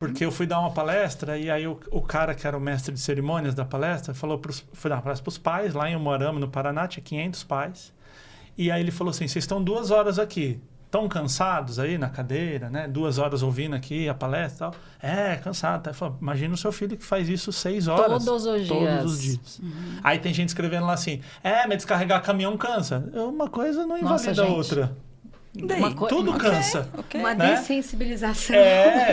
Porque eu fui dar uma palestra e aí o cara que era o mestre de cerimônias da palestra foi dar uma palestra para os pais lá em Umuarama, no Paraná, tinha 500 pais. E aí ele falou assim, vocês estão 2 horas aqui, estão cansados aí na cadeira, né? 2 horas ouvindo aqui a palestra e tal. Cansado. Ele falou, imagina o seu filho que faz isso 6 horas. Todos os dias. Todos os dias. Aí tem gente escrevendo lá assim, mas descarregar caminhão cansa. Uma coisa não invalida a outra. Tudo cansa. Uma né? dessensibilização.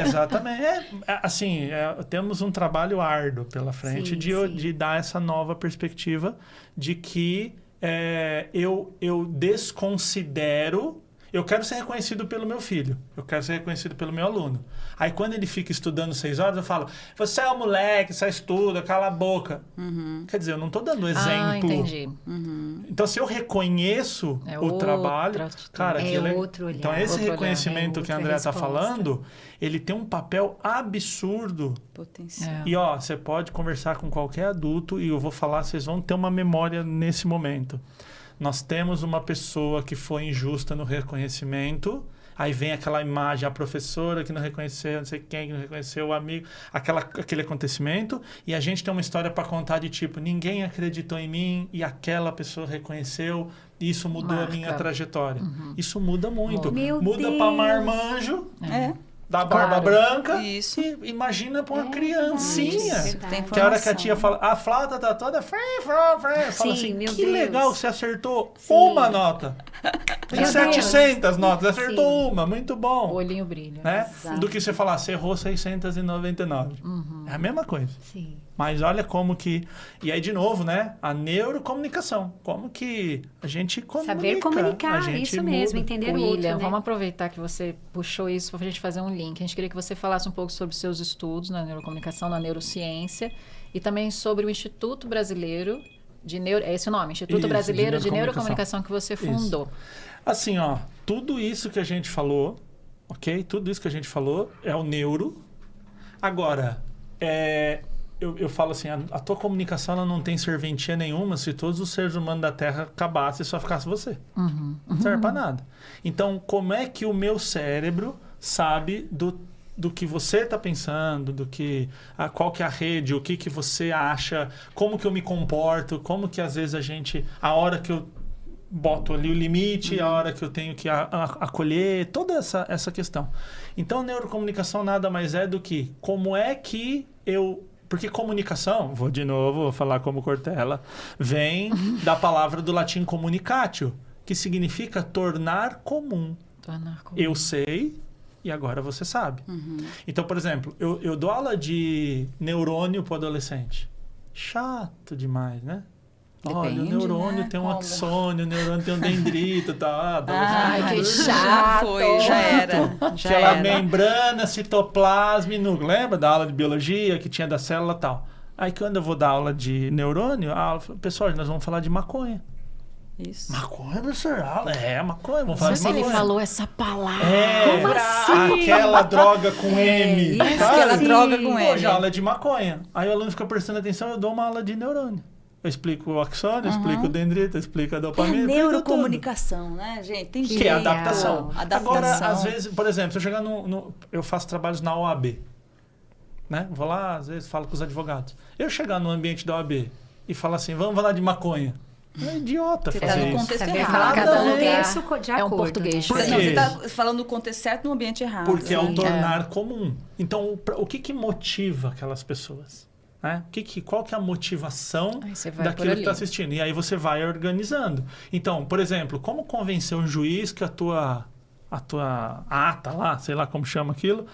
Exatamente. Assim, temos um trabalho árduo pela frente de dar essa nova perspectiva de que eu desconsidero. Eu quero ser reconhecido pelo meu filho. Eu quero ser reconhecido pelo meu aluno. Aí, quando ele fica estudando 6 horas, eu falo, você é um moleque, você estuda, cala a boca. Quer dizer, eu não estou dando exemplo. Entendi. Então, se eu reconheço o trabalho... Cara, outro olhar. Então, esse reconhecimento que a Andrea está resposta. falando, ele tem um papel absurdo. Potencial. E, você pode conversar com qualquer adulto e eu vou falar, vocês vão ter uma memória nesse momento. Nós temos uma pessoa que foi injusta no reconhecimento, aí vem aquela imagem, a professora que não reconheceu, não sei quem que não reconheceu, o amigo, aquele acontecimento, e a gente tem uma história para contar de tipo, ninguém acreditou em mim e aquela pessoa reconheceu, e isso mudou a minha trajetória. Isso muda muito. Muda para marmanjo, da barba branca, Isso. e imagina para uma criancinha. Tem Que a hora que a tia fala, a flauta tá toda... Fala assim, meu que Deus. legal, você acertou uma nota. Tem Meu 700 notas, acertou uma, muito O bom. olhinho brilha. Né? Exato. Do que você falar, você errou 699. É a mesma coisa. Sim. Mas olha como que... E aí, de novo, né? A neurocomunicação. Como que a gente comunica. Saber comunicar, a gente isso mesmo, muda. entender o William, outro, né? vamos aproveitar que você puxou isso para a gente fazer um link. A gente queria que você falasse um pouco sobre os seus estudos na neurocomunicação, na neurociência, e também sobre o Instituto Brasileiro de É esse o nome? Instituto Isso, Brasileiro de de Neurocomunicação. Neurocomunicação que você fundou. Assim, tudo isso que a gente falou, ok? Tudo isso que a gente falou é o neuro. Agora, eu falo assim, a tua comunicação ela não tem serventia nenhuma se todos os seres humanos da Terra acabassem e só ficasse você. Não serve para nada. Então, como é que o meu cérebro sabe do que você está pensando, qual que é a rede, o que você acha, como que eu me comporto, como que às vezes a hora que eu boto ali o limite, a hora que eu tenho que acolher, toda essa questão. Então, neurocomunicação nada mais é do que como é que porque comunicação, vou falar como Cortella, vem da palavra do latim communicatio, que significa tornar comum. Eu sei e agora você sabe. Então, por exemplo, eu dou aula de neurônio para o adolescente. Chato demais, né? Olha, o neurônio tem um axônio, o neurônio tem um dendrito, tá? Que Já chato! foi, já era. Aquela membrana, citoplasma e núcleo. Lembra da aula de biologia que tinha da célula e tal? Aí quando eu vou dar aula de neurônio, pessoal, nós vamos falar de maconha. Isso. Maconha, professor? Maconha, vamos falar de Nossa, maconha. ele falou essa palavra. Como assim? Aquela droga com M. Isso, sabe? Aquela droga com Hoje M. a aula é de maconha. Aí o aluno fica prestando atenção, eu dou uma aula de neurônio. Eu explico o axônio, eu explico o dendrito, eu explico a dopamina. Neurocomunicação, né, gente? Tem Que é adaptação. Adaptação. Agora, às vezes, por exemplo, se eu chegar eu faço trabalhos na OAB. Né? Vou lá, às vezes, falo com os advogados. Eu chegar no ambiente da OAB e falar assim, vamos falar de maconha. É idiota Você fazer tá no isso. contexto Saber errado. falar cada Nada a ver. contexto de É um acordo. português. Por Não, quê? você tá falando do contexto certo no ambiente errado. Porque é um Sim. tornar comum. Então, o que motiva aquelas pessoas? Né? Qual que é a motivação Aí você vai por daquilo que ali. está assistindo? E aí você vai organizando. Então, por exemplo, como convencer um juiz que a tua ata lá, sei lá como chama aquilo,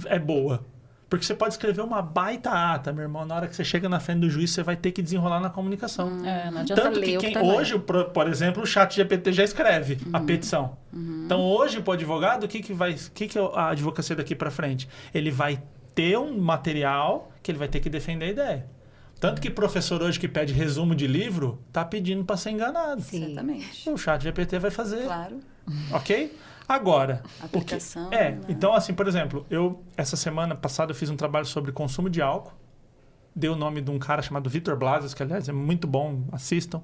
é boa? Porque você pode escrever uma baita ata, meu irmão. Na hora que você chega na frente do juiz, você vai ter que desenrolar na comunicação. Não adianta Tanto ler que o que tá lá. hoje, por exemplo, o chat GPT já escreve a petição. Então, hoje, para o advogado, o que é a advocacia daqui para frente? Ele vai ter um material que ele vai ter que defender a ideia. Tanto que professor hoje que pede resumo de livro, está pedindo para ser enganado. Sim. Exatamente. O chat GPT vai fazer. Claro. Ok? Agora, Aplicação, né? né? Então assim, por exemplo, essa semana passada eu fiz um trabalho sobre consumo de álcool. Dei o nome de um cara chamado Vitor Blasius, que aliás é muito bom, assistam.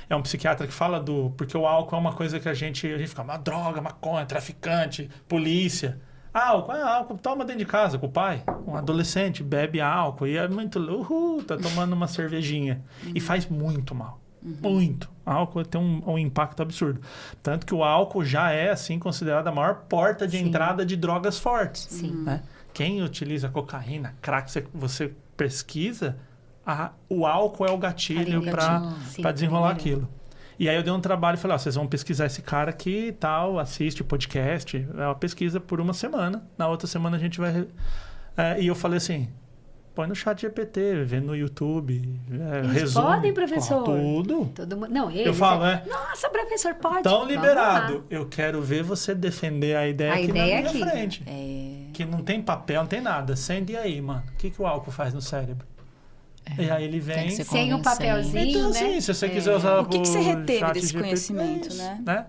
É um psiquiatra que fala porque o álcool é uma coisa que a gente fica, uma droga, maconha, traficante, polícia. Álcool, toma dentro de casa com o pai. Um adolescente bebe álcool e é muito... tá tomando uma cervejinha. E faz muito mal. Muito. Álcool tem um impacto absurdo. Tanto que o álcool já é, assim, considerado a maior porta de Sim. entrada de drogas fortes. Sim. Né? Quem utiliza cocaína, crack, você pesquisa, o álcool é o gatilho Ali, sim, para desenrolar primeiro. aquilo. E aí eu dei um trabalho e falei, vocês vão pesquisar esse cara aqui e tal, assiste podcast. É uma pesquisa por uma semana. Na outra semana a gente vai... e eu falei assim, põe no chat GPT, vê no YouTube, Eles resume. podem, professor? Tudo. Todo mundo... Não, eles... Eu falo, Nossa, professor, pode. Tão Vamos liberado. lá. Eu quero ver você defender a ideia A aqui ideia na minha aqui. frente. Que não tem papel, não tem nada. Sente e aí, mano. O que o álcool faz no cérebro? E aí ele Tem vem... que ser Sem o convincente. papelzinho, Então, né? assim, se você quiser usar O que você reteve chat desse GPT, conhecimento, é isso, né? né?